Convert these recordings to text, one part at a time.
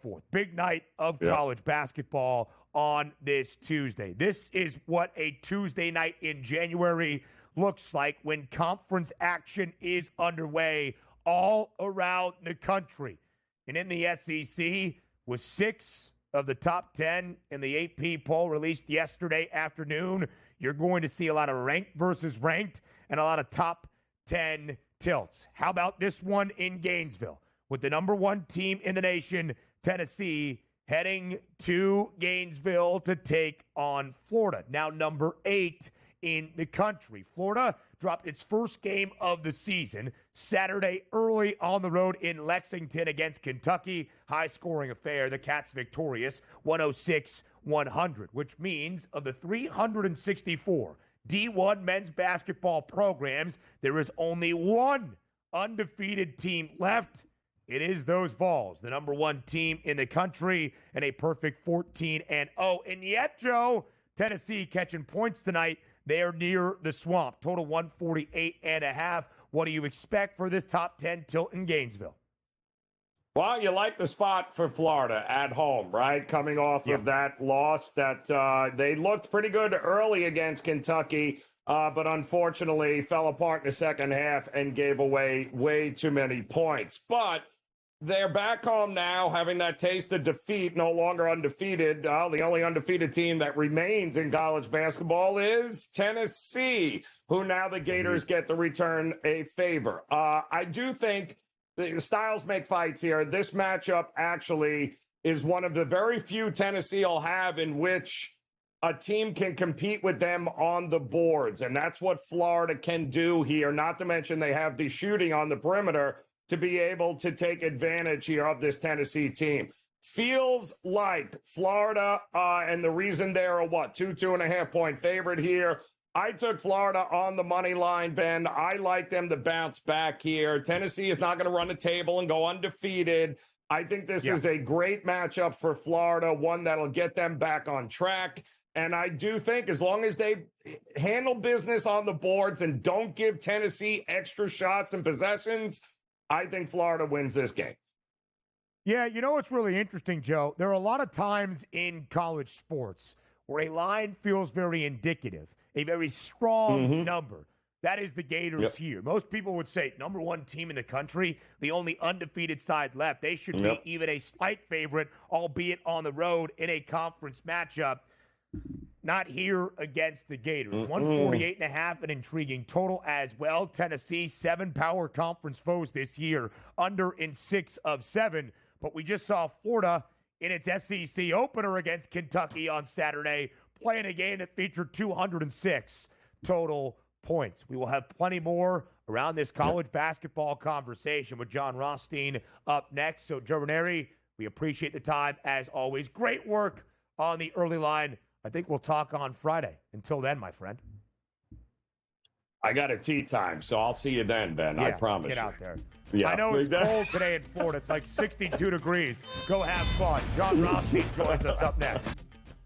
4th. Big night of college basketball on this Tuesday. This is what a Tuesday night in January looks like when conference action is underway all around the country. And in the SEC, with 6 of the top 10 in the AP poll released yesterday afternoon, you're going to see a lot of ranked versus ranked and a lot of top 10 tilts. How about this one in Gainesville? With the number 1 team in the nation, Tennessee, heading to Gainesville to take on Florida. Now number 8 in the country. Florida dropped its first game of the season Saturday early on the road in Lexington against Kentucky. High-scoring affair. The Cats victorious, 106-100, which means of the 364 D1 men's basketball programs, there is only one undefeated team left. It is those Vols, the number 1 team in the country, and a perfect 14-0. And yet, Joe, Tennessee catching points tonight. They are near the swamp. Total 148.5. What do you expect for this top 10 tilt in Gainesville? Well, you like the spot for Florida at home, right? Coming off of that loss that they looked pretty good early against Kentucky, but unfortunately fell apart in the second half and gave away way too many points. But they're back home now, having that taste of defeat, no longer undefeated. The only undefeated team that remains in college basketball is Tennessee, who now the Gators get to return a favor. I do think the styles make fights here. This matchup actually is one of the very few Tennessee will have in which a team can compete with them on the boards, and that's what Florida can do here, not to mention they have the shooting on the perimeter to be able to take advantage here of this Tennessee team. Feels like Florida, and the reason they're a 2.5 point favorite here. I took Florida on the money line, Ben. I like them to bounce back here. Tennessee is not going to run the table and go undefeated. I think this is a great matchup for Florida, one that'll get them back on track. And I do think as long as they handle business on the boards and don't give Tennessee extra shots and possessions, I think Florida wins this game. Yeah, you know what's really interesting, Joe? There are a lot of times in college sports where a line feels very indicative, a very strong number. That is the Gators here. Most people would say number 1 team in the country, the only undefeated side left. They should be even a slight favorite, albeit on the road in a conference matchup. Not here against the Gators. 148.5, an intriguing total as well. Tennessee, 7 power conference foes this year, under in 6 of 7. But we just saw Florida in its SEC opener against Kentucky on Saturday, playing a game that featured 206 total points. We will have plenty more around this college basketball conversation with Jon Rothstein up next. So, Joe Ranieri, we appreciate the time as always. Great work on the early line. I think we'll talk on Friday. Until then, my friend. I got a tea time, so I'll see you then, Ben. I promise. Get out there. Yeah. I know it's cold today in Florida. It's like 62 degrees. Go have fun. Jon Rothstein joins us up next.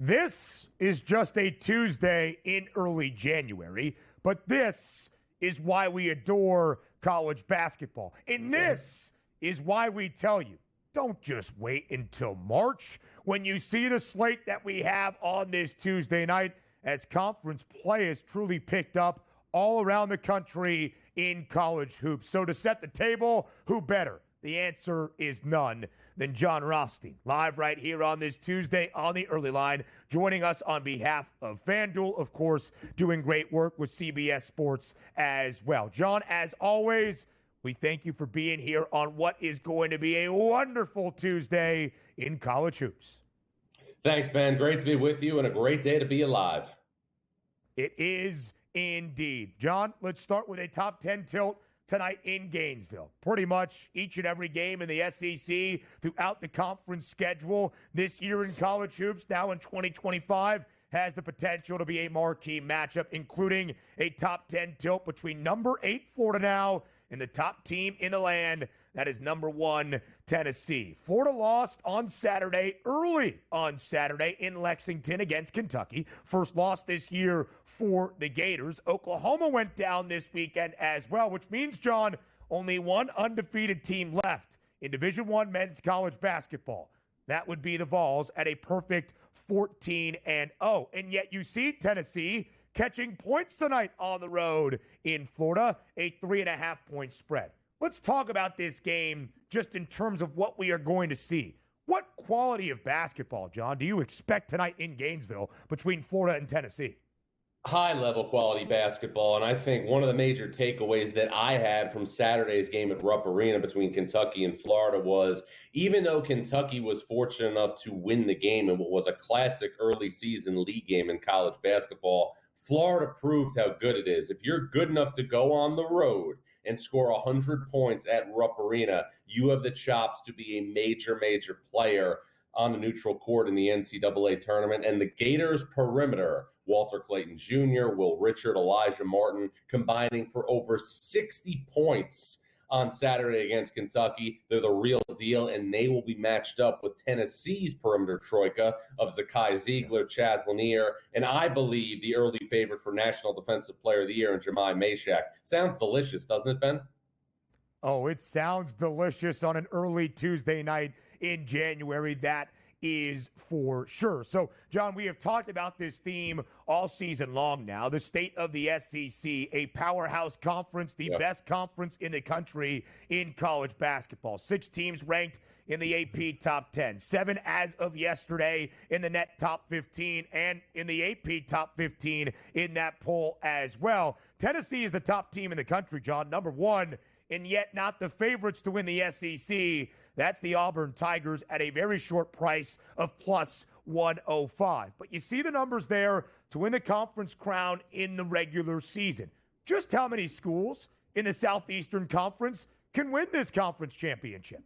This is just a Tuesday in early January, but this is why we adore college basketball. And this is why we tell you, don't just wait until March when you see the slate that we have on this Tuesday night, as conference play has truly picked up all around the country in college hoops. So to set the table, who better? The answer is none than Jon Rothstein, live right here on this Tuesday on the early line, joining us on behalf of FanDuel, of course, doing great work with CBS Sports as well. Jon, as always, we thank you for being here on what is going to be a wonderful Tuesday in college hoops. Thanks, Ben. Great to be with you and a great day to be alive. It is indeed. Jon, let's start with a top 10 tilt tonight in Gainesville. Pretty much each and every game in the SEC throughout the conference schedule this year in college hoops, now in 2025, has the potential to be a marquee matchup, including a top 10 tilt between number 8 Florida now and the top team in the land, that is number 1 Tennessee. Florida lost on Saturday, early on Saturday in Lexington against Kentucky. First loss this year for the Gators. Oklahoma went down this weekend as well, which means, Jon, only one undefeated team left in Division I men's college basketball. That would be the Vols at a perfect 14-0. And yet you see Tennessee catching points tonight on the road in Florida, a 3.5-point spread. Let's talk about this game just in terms of what we are going to see. What quality of basketball, John, do you expect tonight in Gainesville between Florida and Tennessee? High-level quality basketball, and I think one of the major takeaways that I had from Saturday's game at Rupp Arena between Kentucky and Florida was, even though Kentucky was fortunate enough to win the game in what was a classic early season league game in college basketball, Florida proved how good it is. If you're good enough to go on the road and score 100 points at Rupp Arena, you have the chops to be a major, major player on the neutral court in the NCAA tournament. And the Gators' perimeter, Walter Clayton Jr., Will Richard, Elijah Martin, combining for over 60 points on Saturday against Kentucky. They're the real deal, and they will be matched up with Tennessee's perimeter troika of Zakai Ziegler, Chaz Lanier, and I believe the early favorite for National Defensive Player of the Year in Jemai Mashak. Sounds delicious, doesn't it, Ben? Oh, it sounds delicious on an early Tuesday night in January. That is for sure. So, John, we have talked about this theme all season long now. The state of the SEC, a powerhouse conference, the best conference in the country in college basketball. 6 teams ranked in the AP top 10, 7 as of yesterday in the net top 15, and in the AP top 15 in that poll as well. Tennessee is the top team in the country, John, number 1, and yet not the favorites to win the SEC. That's the Auburn Tigers at a very short price of plus 105. But you see the numbers there to win the conference crown in the regular season. Just how many schools in the Southeastern Conference can win this conference championship?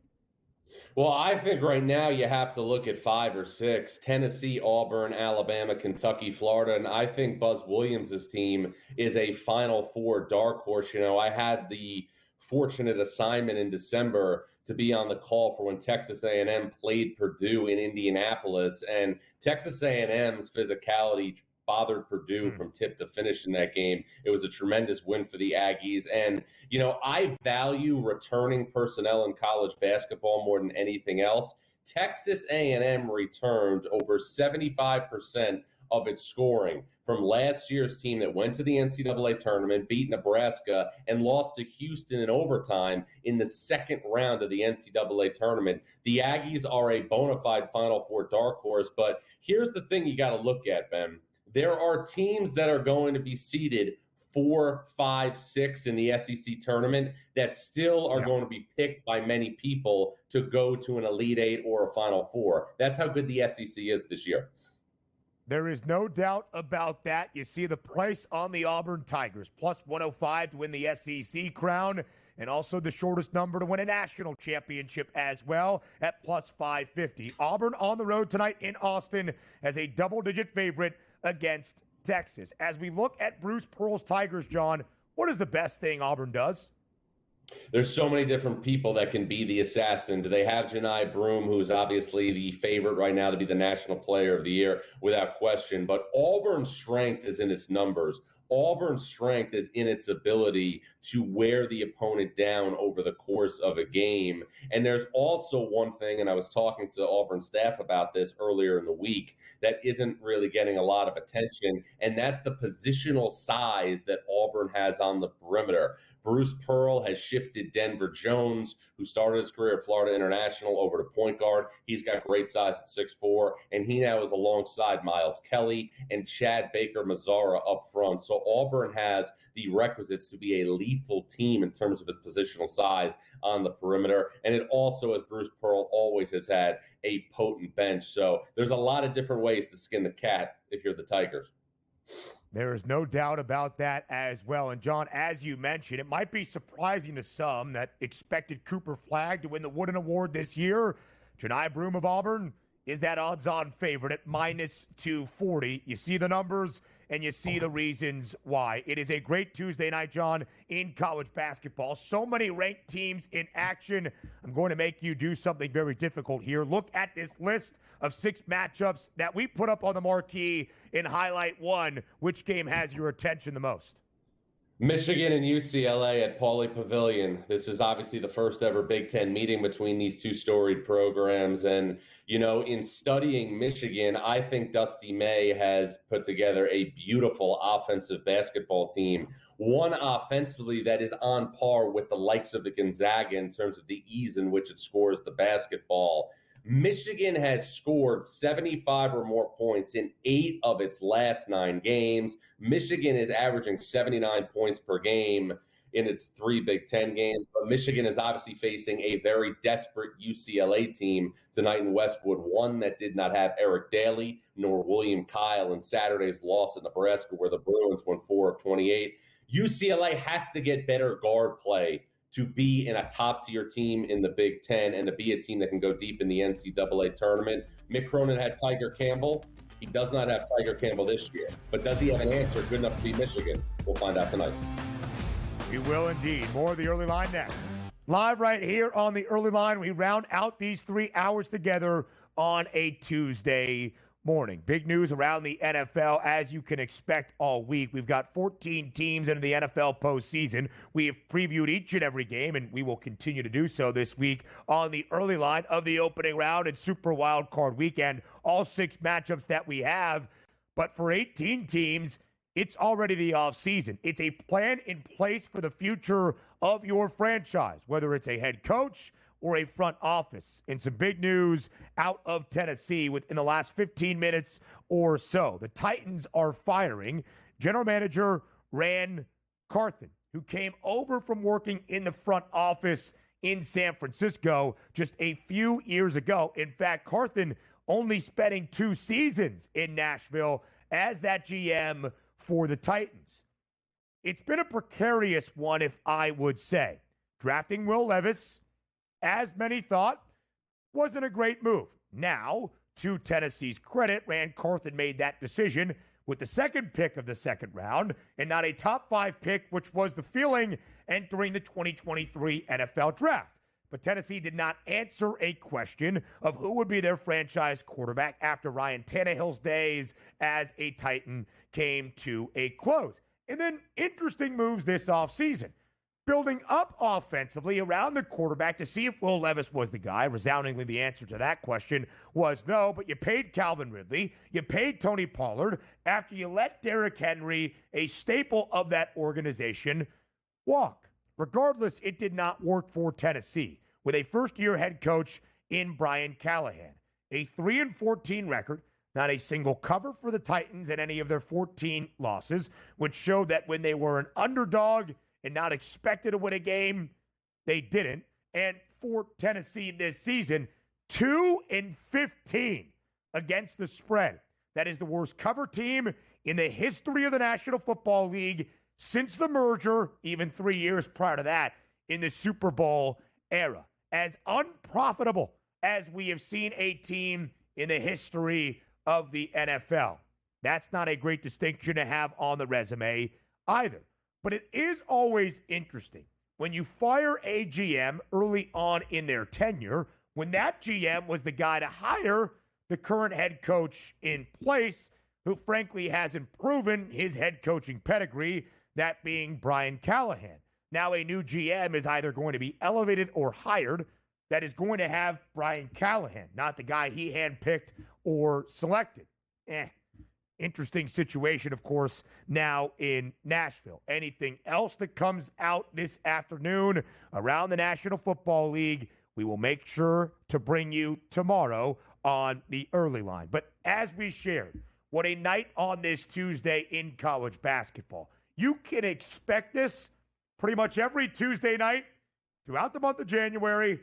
Well, I think right now you have to look at 5 or 6: Tennessee, Auburn, Alabama, Kentucky, Florida. And I think Buzz Williams' team is a Final Four dark horse. You know, I had the fortunate assignment in December to be on the call for when Texas A&M played Purdue in Indianapolis, and Texas A&M's physicality bothered Purdue from tip to finish in that game. It was a tremendous win for the Aggies, and you know, I value returning personnel in college basketball more than anything else. Texas A&M returned over 75% of its scoring from last year's team that went to the NCAA tournament, beat Nebraska, and lost to Houston in overtime in the second round of the NCAA tournament. The Aggies are a bona fide Final Four dark horse, but here's the thing you got to look at, Ben. There are teams that are going to be seeded 4, 5, 6 in the SEC tournament that still are going to be picked by many people to go to an Elite Eight or a Final Four. That's how good the SEC is this year. There is no doubt about that. You see the price on the Auburn Tigers, plus 105 to win the SEC crown, and also the shortest number to win a national championship as well at plus 550. Auburn on the road tonight in Austin as a double-digit favorite against Texas. As we look at Bruce Pearl's Tigers, John, what is the best thing Auburn does? There's so many different people that can be the assassin. Do they have Janai Broome, who's obviously the favorite right now to be the National Player of the Year, without question. But Auburn's strength is in its numbers. Auburn's strength is in its ability to wear the opponent down over the course of a game. And there's also one thing, and I was talking to Auburn staff about this earlier in the week, that isn't really getting a lot of attention, and that's the positional size that Auburn has on the perimeter. Bruce Pearl has shifted Denver Jones, who started his career at Florida International, over to point guard. He's got great size at 6'4", and he now is alongside Miles Kelly and Chad Baker-Mazara up front. So Auburn has the requisites to be a lethal team in terms of its positional size on the perimeter. And it also, as Bruce Pearl always has had, a potent bench. So there's a lot of different ways to skin the cat if you're the Tigers. There is no doubt about that as well. And, John, as you mentioned, it might be surprising to some that expected Cooper Flagg to win the Wooden Award this year. Janai Broome of Auburn is that odds-on favorite at minus 240. You see the numbers, and you see the reasons why. It is a great Tuesday night, John, in college basketball. So many ranked teams in action. I'm going to make you do something very difficult here. Look at this list of 6 matchups that we put up on the marquee in Highlight 1. Which game has your attention the most? Michigan and UCLA at Pauley Pavilion. This is obviously the first ever Big Ten meeting between these two storied programs. And, you know, in studying Michigan, I think Dusty May has put together a beautiful offensive basketball team. One offensively that is on par with the likes of the Gonzaga in terms of the ease in which it scores the basketball. Michigan has scored 75 or more points in 8 of its last 9 games. Michigan is averaging 79 points per game in its 3 Big Ten games. But Michigan is obviously facing a very desperate UCLA team tonight in Westwood, one that did not have Eric Daly nor William Kyle in Saturday's loss at Nebraska, where the Bruins won 4 of 28. UCLA has to get better guard play to be in a top-tier team in the Big Ten and to be a team that can go deep in the NCAA tournament. Mick Cronin had Tiger Campbell. He does not have Tiger Campbell this year. But does he have an answer good enough to beat Michigan? We'll find out tonight. We will indeed. More of the early line next. Live right here on the early line, we round out these 3 hours together on a Tuesday morning. Big news around the NFL, as you can expect all week. We've got 14 teams into the NFL postseason. We have previewed each and every game, and we will continue to do so this week on the early line of the opening round and Super Wild Card Weekend. All 6 matchups that we have. But for 18 teams, it's already the offseason. It's a plan in place for the future of your franchise, whether it's a head coach or a front office. And some big news out of Tennessee within the last 15 minutes or so. The Titans are firing general manager Ran Carthon, who came over from working in the front office in San Francisco just a few years ago. In fact, Carthon only spending 2 seasons in Nashville as that GM for the Titans. It's been a precarious one, if I would say. Drafting Will Levis, as many thought, wasn't a great move. Now, to Tennessee's credit, Ran Carthon made that decision with the second pick of the second round and not a top 5 pick, which was the feeling entering the 2023 NFL draft. But Tennessee did not answer a question of who would be their franchise quarterback after Ryan Tannehill's days as a Titan came to a close. And then interesting moves this offseason. Building up offensively around the quarterback to see if Will Levis was the guy. Resoundingly, the answer to that question was no, but you paid Calvin Ridley, you paid Tony Pollard after you let Derrick Henry, a staple of that organization, walk. Regardless, it did not work for Tennessee with a first-year head coach in Brian Callahan. A 3-14 record, not a single cover for the Titans in any of their 14 losses, which showed that when they were an underdog and not expected to win a game, they didn't. And for Tennessee this season, 2-15 against the spread. That is the worst cover team in the history of the National Football League since the merger, even 3 years prior to that, in the Super Bowl era. As unprofitable as we have seen a team in the history of the NFL. That's not a great distinction to have on the resume either. But it is always interesting when you fire a GM early on in their tenure, when that GM was the guy to hire the current head coach in place, who frankly hasn't proven his head coaching pedigree, that being Brian Callahan. Now a new GM is either going to be elevated or hired that is going to have Brian Callahan, not the guy he handpicked or selected. Interesting situation, of course, now in Nashville. Anything else that comes out this afternoon around the National Football League, we will make sure to bring you tomorrow on the early line. But as we shared, what a night on this Tuesday in college basketball. You can expect this pretty much every Tuesday night throughout the month of January,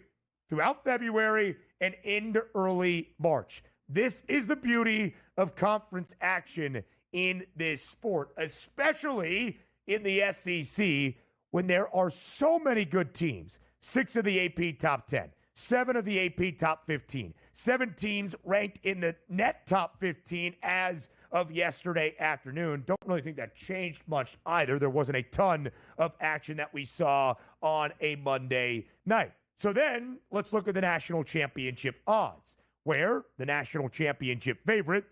throughout February, and into early March. This is the beauty of conference action in this sport, especially in the SEC, when there are so many good teams. 6 of the AP top 10, 7 of the AP top 15, 7 teams ranked in the net top 15 as of yesterday afternoon. Don't really think that changed much either. There wasn't a ton of action that we saw on a Monday night. So then let's look at the national championship odds, where the national championship favorite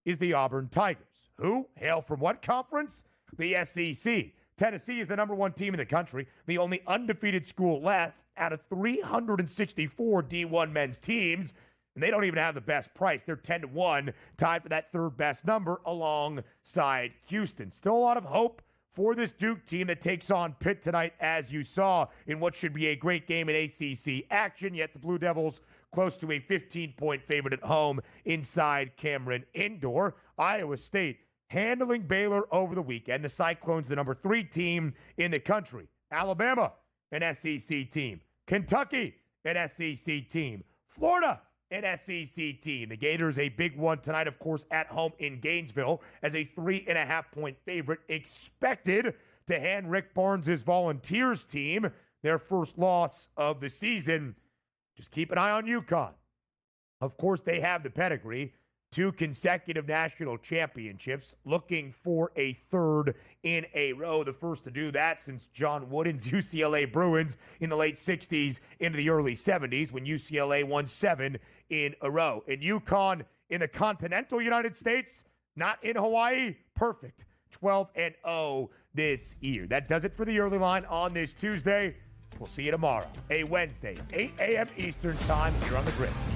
is the Auburn Tigers, who hail from what conference? The SEC. Tennessee is the number 1 team in the country, the only undefeated school left out of 364 D1 men's teams, and they don't even have the best price. They're 10-1, tied for that third best number alongside Houston. Still a lot of hope for this Duke team that takes on Pitt tonight, as you saw in what should be a great game in ACC action, yet the Blue Devils close to a 15-point favorite at home inside Cameron Indoor. Iowa State handling Baylor over the weekend. The Cyclones, the number 3 team in the country. Alabama, an SEC team. Kentucky, an SEC team. Florida, an SEC team. The Gators, a big one tonight, of course, at home in Gainesville as a 3.5-point favorite, expected to hand Rick Barnes' Volunteers team their first loss of the season. Just keep an eye on UConn. Of course, they have the pedigree. 2 consecutive national championships, looking for a third in a row. The first to do that since John Wooden's UCLA Bruins in the late 60s into the early 70s when UCLA won 7 in a row. And UConn in the continental United States, not in Hawaii, perfect. 12-0 this year. That does it for the early line on this Tuesday. We'll see you tomorrow, a Wednesday, 8 a.m. Eastern Time here on The Grid.